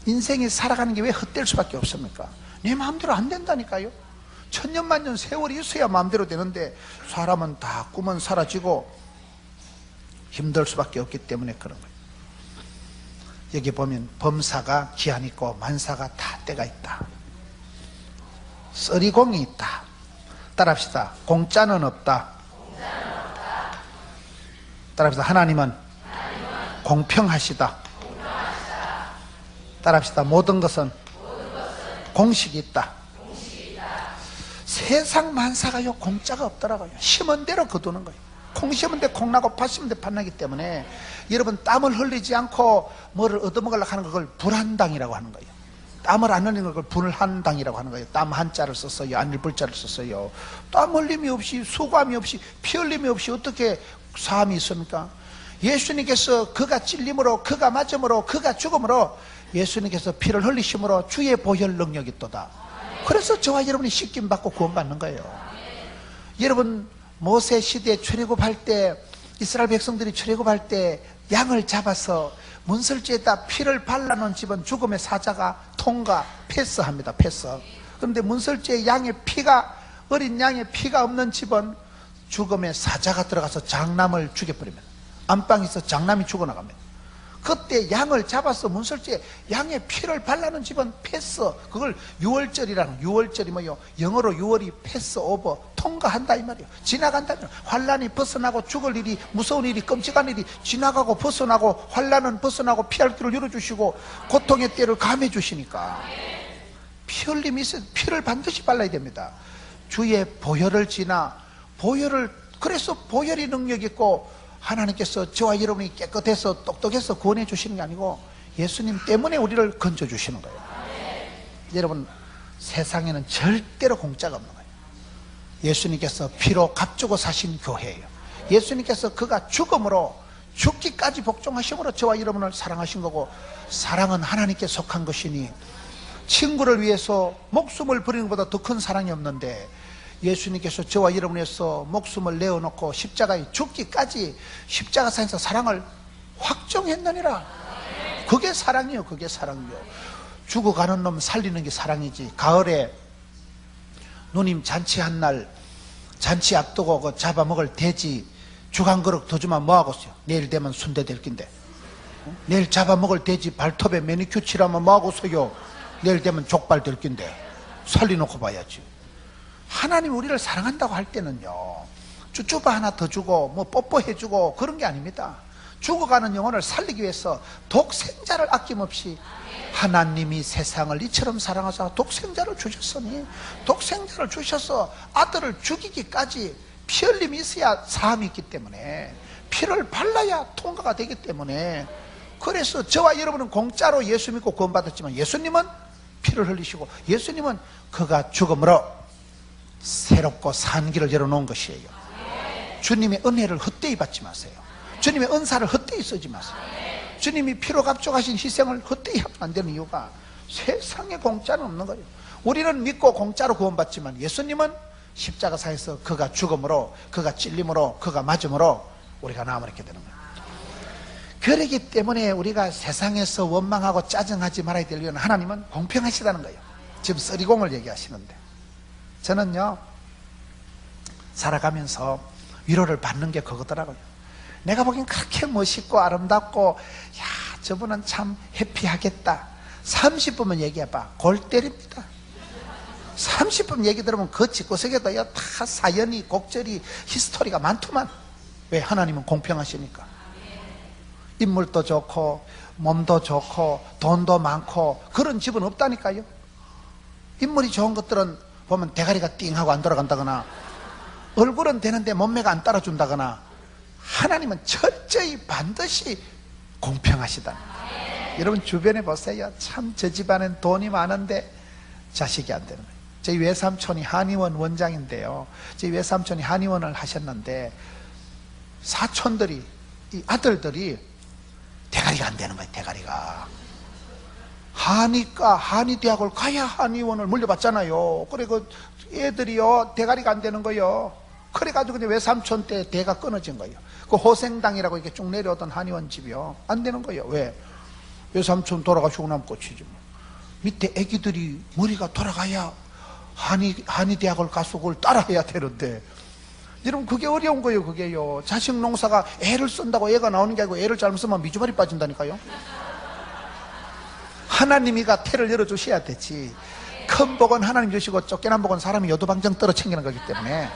인생이 살아가는 게 왜 헛될 수밖에 없습니까? 내 마음대로 안 된다니까요. 천년만년 세월이 있어야 마음대로 되는데, 사람은 다 꿈은 사라지고 힘들 수밖에 없기 때문에 그런 거예요. 여기 보면 범사가 기한 있고 만사가 다 때가 있다. 쓰리공이 있다. 따라합시다. 공짜는 없다. 따라합시다. 하나님은 공평하시다. 따라합시다. 모든 것은 공식이 있다. 세상 만사가요, 공짜가 없더라고요. 심은 대로 거두는 거예요. 콩 심은 데 콩나고 팥 심은 데 팥나기 때문에, 여러분, 땀을 흘리지 않고 뭐를 얻어먹으려고 하는 걸 불한당이라고 하는 거예요. 땀을 안 흘리는 걸 불한당이라고 하는 거예요. 땀 한자를 썼어요, 안 일불자를 썼어요. 땀 흘림이 없이, 수고함이 없이, 피 흘림이 없이 어떻게 사함이 있습니까? 예수님께서 그가 찔림으로, 그가 맞음으로, 그가 죽음으로 예수님께서 피를 흘리심으로 주의 보혈 능력이 있도다. 그래서 저와 여러분이 씻김 받고 구원받는 거예요. 여러분, 모세 시대에 출애굽할 때, 이스라엘 백성들이 출애굽할 때 양을 잡아서 문설주에다 피를 발라놓은 집은 죽음의 사자가 통과, 패스합니다. 패스. 그런데 문설주에 양의 피가, 어린 양의 피가 없는 집은 죽음의 사자가 들어가서 장남을 죽여버립니다. 안방에서 장남이 죽어나갑니다. 그때 양을 잡아서 문설주에 양의 피를 발라놓은 집은 패스, 그걸 유월절이라는, 유월절이 뭐요? 영어로 유월이 패스 오버, 통과한다 이 말이에요. 지나간다. 환란이 벗어나고 죽을 일이, 무서운 일이, 끔찍한 일이 지나가고 벗어나고, 환란은 벗어나고 피할 길을 열어주시고 고통의 때를 감해 주시니까 피 흘림이 있어요. 피를 반드시 발라야 됩니다. 주의 보혈을 지나, 보혈을, 그래서 보혈이 능력 있고, 하나님께서 저와 여러분이 깨끗해서 똑똑해서 구원해 주시는 게 아니고 예수님 때문에 우리를 건져 주시는 거예요. 여러분, 세상에는 절대로 공짜가 없는 거예요. 예수님께서 피로 값주고 사신 교회예요. 예수님께서 그가 죽음으로, 죽기까지 복종하심으로 저와 여러분을 사랑하신 거고, 사랑은 하나님께 속한 것이니 친구를 위해서 목숨을 버리는 것보다 더 큰 사랑이 없는데, 예수님께서 저와 여러분을 위해서 목숨을 내어놓고 십자가에 죽기까지 십자가상에서 사랑을 확정했느니라. 그게 사랑이요. 그게 사랑이요. 죽어가는 놈 살리는 게 사랑이지. 가을에 누님 잔치한 날, 잔치 앞두고 그 잡아먹을 돼지 죽 한 그릇 더 주면 뭐하고 있어요? 내일 되면 순대 될 낀데. 내일 잡아먹을 돼지 발톱에 매니큐어 칠하면 뭐하고 있어요? 내일 되면 족발 될 낀데. 살려놓고 봐야지. 하나님 우리를 사랑한다고 할 때는요, 쭈쭈바 하나 더 주고 뭐 뽀뽀해주고 그런 게 아닙니다. 죽어가는 영혼을 살리기 위해서 독생자를 아낌없이, 하나님이 세상을 이처럼 사랑하사 독생자를 주셨으니, 독생자를 주셔서 아들을 죽이기까지 피 흘림이 있어야 사함이 있기 때문에, 피를 발라야 통과가 되기 때문에, 그래서 저와 여러분은 공짜로 예수 믿고 구원받았지만 예수님은 피를 흘리시고, 예수님은 그가 죽음으로 새롭고 산 길을 열어놓은 것이에요. 주님의 은혜를 헛되이 받지 마세요. 주님의 은사를 헛되이 쓰지 마세요. 주님이 피로 값져가신 희생을 헛되이 하면 안 되는 이유가, 세상에 공짜는 없는 거예요. 우리는 믿고 공짜로 구원받지만 예수님은 십자가상에서 그가 죽음으로, 그가 찔림으로, 그가 맞음으로 우리가 나음을 얻게 되는 거예요. 그렇기 때문에 우리가 세상에서 원망하고 짜증하지 말아야 될 이유는, 하나님은 공평하시다는 거예요. 지금 쓰리공을 얘기하시는데, 저는요 살아가면서 위로를 받는 게 그거더라고요. 내가 보기엔 그렇게 멋있고 아름답고, 야 저분은 참 해피하겠다. 30분만 얘기해봐, 골 때립니다. 30분 얘기 들으면 그 집구석에도 다 사연이, 곡절이, 히스토리가 많더만. 왜? 하나님은 공평하시니까. 인물도 좋고 몸도 좋고 돈도 많고 그런 집은 없다니까요. 인물이 좋은 것들은 보면 대가리가 띵하고 안 돌아간다거나, 얼굴은 되는데 몸매가 안 따라준다거나, 하나님은 철저히 반드시 공평하시다. 여러분 주변에 보세요. 참 저 집안엔 돈이 많은데 자식이 안 되는 거예요. 저희 외삼촌이 한의원 원장인데요, 저희 외삼촌이 한의원을 하셨는데 사촌들이, 이 아들들이 대가리가 안 되는 거예요. 대가리가. 한의과, 한의대학을 가야 한의원을 물려봤잖아요. 그래 그 애들이요 대가리가 안 되는 거예요. 그래가지고 그냥 외삼촌 때 대가 끊어진 거예요. 그 호생당이라고 이렇게 쭉 내려오던 한의원 집이요 안 되는 거예요. 왜? 외삼촌 돌아가시고 나면 끝이지 뭐. 밑에 애기들이 머리가 돌아가야 한의대학을 가서 그걸 따라해야 되는데, 여러분 그게 어려운 거예요. 그게요. 자식 농사가 애를 쓴다고 애가 나오는 게 아니고, 애를 잘못 쓰면 미주발이 빠진다니까요. 하나님이가 태를 열어주셔야 되지. 큰 복은 하나님 주시고 쫓겨난 복은 사람이 요도방정 떨어 챙기는 거기 때문에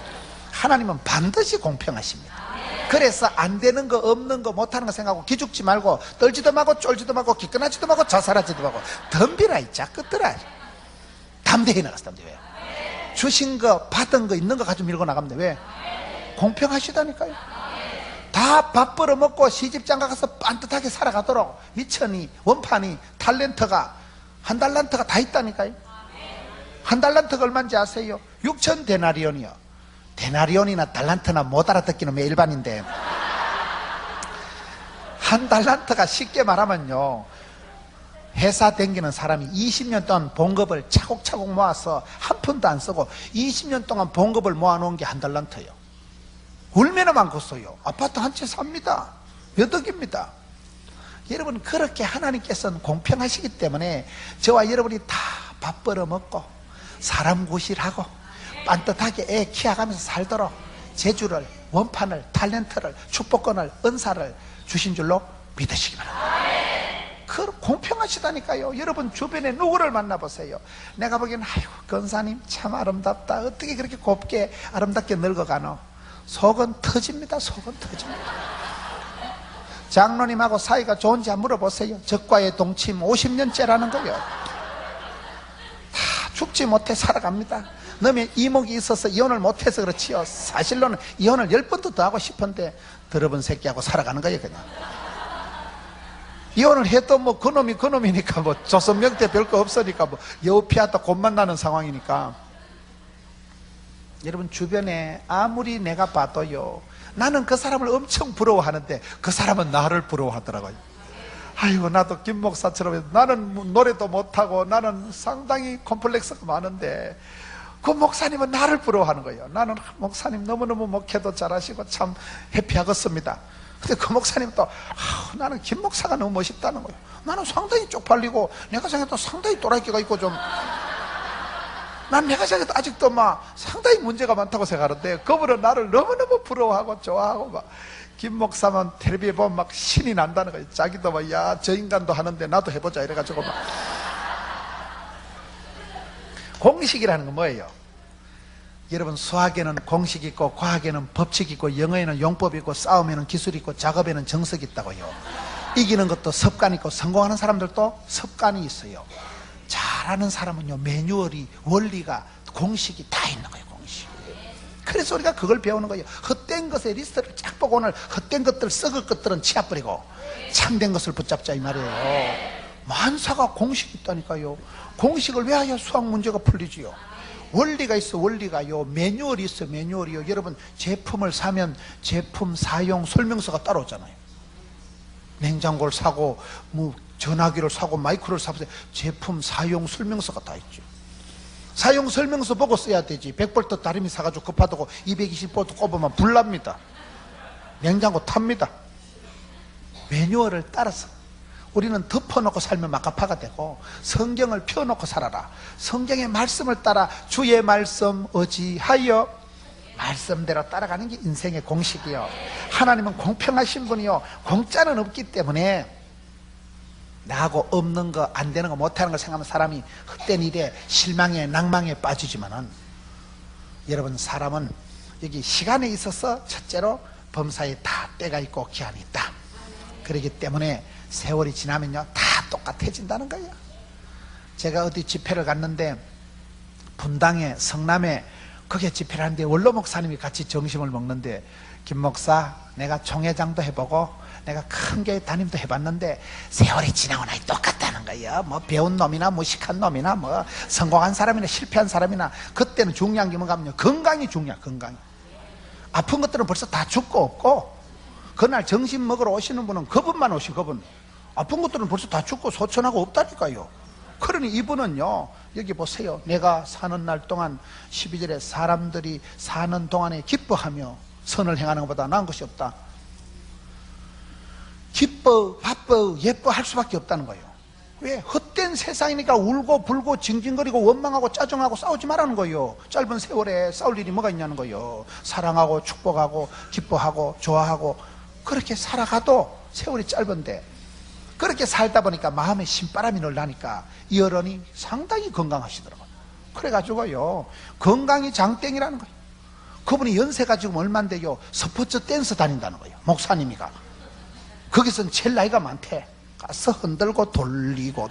하나님은 반드시 공평하십니다. 그래서 안 되는 거, 없는 거, 못하는 거 생각하고 기죽지 말고, 떨지도 말고 쫄지도 말고 기끈하지도 말고 자살하지도 말고 덤비라 이 짝끝들아. 담대히 나갔어. 담대히. 주신 거 받은 거 있는 거 가지고 밀고 나가면 돼. 왜? 공평하시다니까요. 다 밥 벌어 먹고 시집장가 가서 빤듯하게 살아가도록 미천이, 원판이, 탤런트가, 한 달란트가 다 있다니까요. 한 달란트가 얼마인지 아세요? 6천 데나리온이요. 데나리온이나 달란트나 못 알아듣기는 왜 일반인데, 한 달란트가 쉽게 말하면요, 회사 다니는 사람이 20년 동안 봉급을 차곡차곡 모아서 한 푼도 안 쓰고 20년 동안 봉급을 모아놓은 게 한 달란트예요. 얼마나 많겠어요. 아파트 한 채 삽니다. 몇 억입니다. 여러분 그렇게 하나님께서는 공평하시기 때문에 저와 여러분이 다 밥 벌어먹고 사람 구실하고 빤듯하게 애 키워가면서 살도록 재주를, 원판을, 탤런트를, 축복권을, 은사를 주신 줄로 믿으시기 바랍니다. 그 공평하시다니까요. 여러분 주변에 누구를 만나보세요. 내가 보기엔 아이고 권사님 참 아름답다, 어떻게 그렇게 곱게 아름답게 늙어가노. 속은 터집니다. 속은 터집니다. 장로님하고 사이가 좋은지 한번 물어보세요. 적과의 동침 50년째라는 거예요. 다 죽지 못해 살아갑니다. 너의 이목이 있어서 이혼을 못해서 그렇지요. 사실로는 이혼을 10번도 더 하고 싶은데 더러운 새끼하고 살아가는 거예요. 그냥 이혼을 해도 뭐 그놈이 그놈이니까, 뭐 조선명태 별거 없으니까, 뭐 여우 피하다 곱만 나는 상황이니까. 여러분 주변에 아무리 내가 봐도요, 나는 그 사람을 엄청 부러워하는데 그 사람은 나를 부러워하더라고요. 아이고 나도 김 목사처럼 나는 노래도 못하고 나는 상당히 콤플렉스가 많은데 그 목사님은 나를 부러워하는 거예요. 나는 목사님 너무너무 목회도 잘하시고 참 해피하겠습니다. 근데 그 목사님 또 나는 김 목사가 너무 멋있다는 거예요. 나는 상당히 쪽팔리고 내가 생각해도 상당히 또라이끼가 있고 좀, 난 내가 생각해도 아직도 막 상당히 문제가 많다고 생각하는데 그분은 나를 너무너무 부러워하고 좋아하고, 막 김 목사만 텔레비에 보면 막 신이 난다는 거예요. 자기도 막 야 저 인간도 하는데 나도 해보자 이래가지고 막. 공식이라는 건 뭐예요? 여러분 수학에는 공식 있고 과학에는 법칙 있고 영어에는 용법 있고 싸움에는 기술 있고 작업에는 정석 있다고요. 이기는 것도 습관 있고 성공하는 사람들도 습관이 있어요. 잘하는 사람은요 매뉴얼이, 원리가, 공식이 다 있는 거예요. 공식. 그래서 우리가 그걸 배우는 거예요. 헛된 것의 리스트를 쫙 보고 오늘 헛된 것들, 썩을 것들은 치워버리고 참된 것을 붙잡자 이 말이에요. 만사가 공식이 있다니까요. 공식을 왜 해야 수학 문제가 풀리지요? 원리가 있어. 원리가요. 매뉴얼이 있어. 매뉴얼이요. 여러분 제품을 사면 제품 사용 설명서가 따로 오잖아요. 냉장고를 사고 뭐 전화기를 사고 마이크를 사보세요. 제품 사용 설명서가 다 있죠. 사용 설명서 보고 써야 되지. 100V 다리미 사가지고 급하다고 220V 꼽으면 불납니다. 냉장고 탑니다. 매뉴얼을 따라서 우리는 덮어놓고 살면 막가파가 되고 성경을 펴놓고 살아라. 성경의 말씀을 따라 주의 말씀 의지하여 말씀대로 따라가는 게 인생의 공식이요. 하나님은 공평하신 분이요, 공짜는 없기 때문에 나하고 없는 거, 안 되는 거, 못하는 거 생각하면 사람이 헛된 일에 실망에 낭망에 빠지지만은, 여러분, 사람은 여기 시간에 있어서 첫째로 범사에 다 때가 있고 기한이 있다. 그렇기 때문에 세월이 지나면요 다 똑같아진다는 거예요. 제가 어디 집회를 갔는데 분당에, 성남에 거기에 집회를 하는데 원로 목사님이 같이 점심을 먹는데, 김 목사, 내가 총회장도 해보고 내가 큰 교회 담임도 해봤는데 세월이 지나고 나니 똑같다는 거예요. 뭐 배운 놈이나 무식한 놈이나 뭐 성공한 사람이나 실패한 사람이나, 그때는 중요한 게 뭔가 하면요, 건강이 중요해. 건강이. 아픈 것들은 벌써 다 죽고 없고, 그날 점심 먹으러 오시는 분은 그분만 오시, 그분. 아픈 것들은 벌써 다 죽고 소천하고 없다니까요. 그러니 이분은요, 여기 보세요. 내가 사는 날 동안 12절에 사람들이 사는 동안에 기뻐하며 선을 행하는 것보다 나은 것이 없다. 기뻐, 바빠, 예뻐할 수밖에 없다는 거예요. 왜? 헛된 세상이니까 울고 불고 징징거리고 원망하고 짜증하고 싸우지 말라는 거예요. 짧은 세월에 싸울 일이 뭐가 있냐는 거예요. 사랑하고 축복하고 기뻐하고 좋아하고 그렇게 살아가도 세월이 짧은데, 그렇게 살다 보니까 마음에 신바람이 늘라니까 이 어른이 상당히 건강하시더라고요. 그래가지고요, 건강이 장땡이라는 거예요. 그분이 연세가 지금 얼만데요, 스포츠 댄스 다닌다는 거예요. 목사님이가. 거기선 제일 나이가 많대. 가서 흔들고 돌리고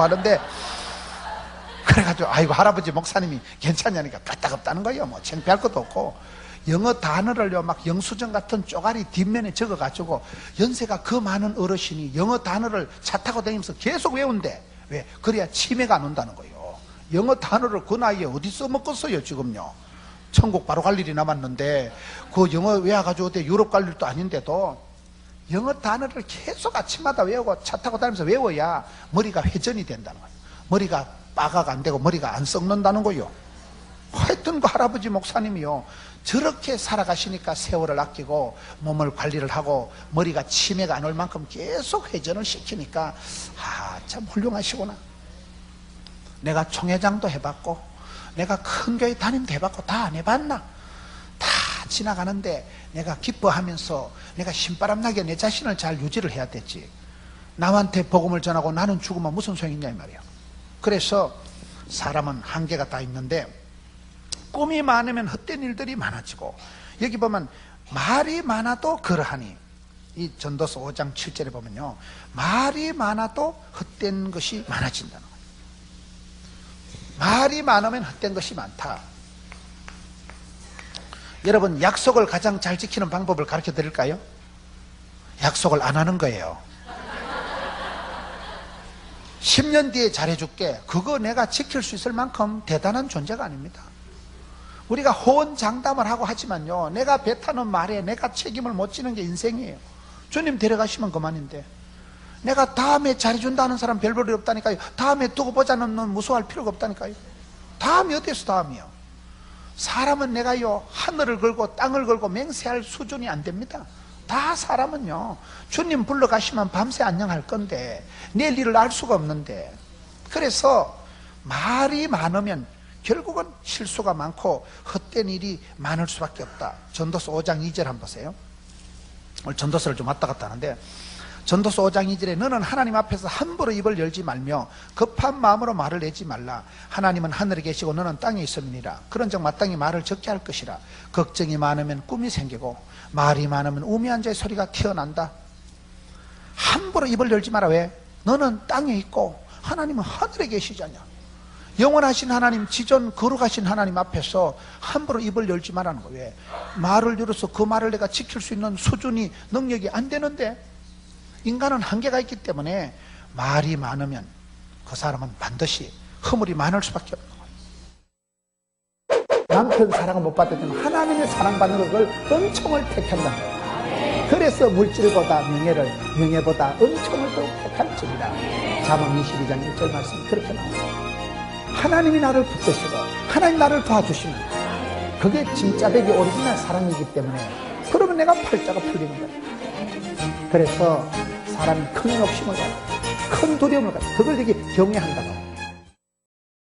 하는데, 그래가지고 아이고 할아버지 목사님이 괜찮냐니까 까딱없다는 거예요. 뭐 창피할 것도 없고, 영어 단어를요 막 영수증 같은 쪼가리 뒷면에 적어가지고 연세가 그 많은 어르신이 영어 단어를 차 타고 다니면서 계속 외운대. 왜? 그래야 치매가 안 온다는 거예요. 영어 단어를 그 나이에 어디 써먹겠어요 지금요. 천국 바로 갈 일이 남았는데 그 영어 외워가지고 어디 유럽 갈 일도 아닌데도 영어 단어를 계속 아침마다 외우고 차 타고 다니면서 외워야 머리가 회전이 된다는 거예요. 머리가 빠가가 안 되고 머리가 안 썩는다는 거예요. 하여튼 그 할아버지 목사님이요, 저렇게 살아가시니까 세월을 아끼고 몸을 관리를 하고 머리가 치매가 안 올 만큼 계속 회전을 시키니까 참 훌륭하시구나. 내가 총회장도 해봤고 내가 큰 교회 담임도 해봤고 다 안 해봤나? 다 지나가는데 내가 기뻐하면서 내가 신바람나게 내 자신을 잘 유지를 해야 되지. 남한테 복음을 전하고 나는 죽으면 무슨 소용이 있냐 이 말이야. 그래서 사람은 한계가 다 있는데, 꿈이 많으면 헛된 일들이 많아지고, 여기 보면 말이 많아도 그러하니, 이 전도서 5장 7절에 보면요, 말이 많아도 헛된 것이 많아진다는 거예요. 말이 많으면 헛된 것이 많다. 여러분, 약속을 가장 잘 지키는 방법을 가르쳐 드릴까요? 약속을 안 하는 거예요. 10년 뒤에 잘해줄게, 그거 내가 지킬 수 있을 만큼 대단한 존재가 아닙니다. 우리가 호언장담을 하고 하지만요, 내가 뱉어놓은 말에 내가 책임을 못 지는 게 인생이에요. 주님 데려가시면 그만인데, 내가 다음에 잘해준다는 사람 별볼이 없다니까요. 다음에 두고 보자는 넌 무서워할 필요가 없다니까요. 다음이 어디서 다음이요? 사람은 내가요, 하늘을 걸고 땅을 걸고 맹세할 수준이 안 됩니다. 다 사람은요, 주님 불러가시면 밤새 안녕할 건데 내일 일을 알 수가 없는데, 그래서 말이 많으면 결국은 실수가 많고 헛된 일이 많을 수밖에 없다. 전도서 5장 2절 한번 보세요. 오늘 전도서를 좀 왔다 갔다 하는데, 전도서 5장 2절에 너는 하나님 앞에서 함부로 입을 열지 말며 급한 마음으로 말을 내지 말라. 하나님은 하늘에 계시고 너는 땅에 있음이니라. 그런즉 마땅히 말을 적게 할 것이라. 걱정이 많으면 꿈이 생기고 말이 많으면 우매한 자의 소리가 튀어난다. 함부로 입을 열지 마라. 왜? 너는 땅에 있고 하나님은 하늘에 계시잖냐. 영원하신 하나님, 지존 거룩하신 하나님 앞에서 함부로 입을 열지 말라는 거예요. 왜? 말을 열어서 그 말을 내가 지킬 수 있는 수준이, 능력이 안 되는데, 인간은 한계가 있기 때문에 말이 많으면 그 사람은 반드시 허물이 많을 수밖에 없는 거예요. 남편 사랑을 못 받으면 하나님의 사랑받는 걸 은총을 택한다. 그래서 물질보다 명예를, 명예보다 은총을 더 택할지니라. 잠언 22장 1절 말씀이 그렇게 나옵니다. 하나님이 나를 붙드시고 하나님 나를 도와주시면 그게 짐짜배기 오리지널 사랑이기 때문에, 그러면 내가 팔자가 풀리는 거예요. 그래서 사람이 큰 욕심을 가지고 큰 두려움을 가지고 그걸 여기 경외한다고.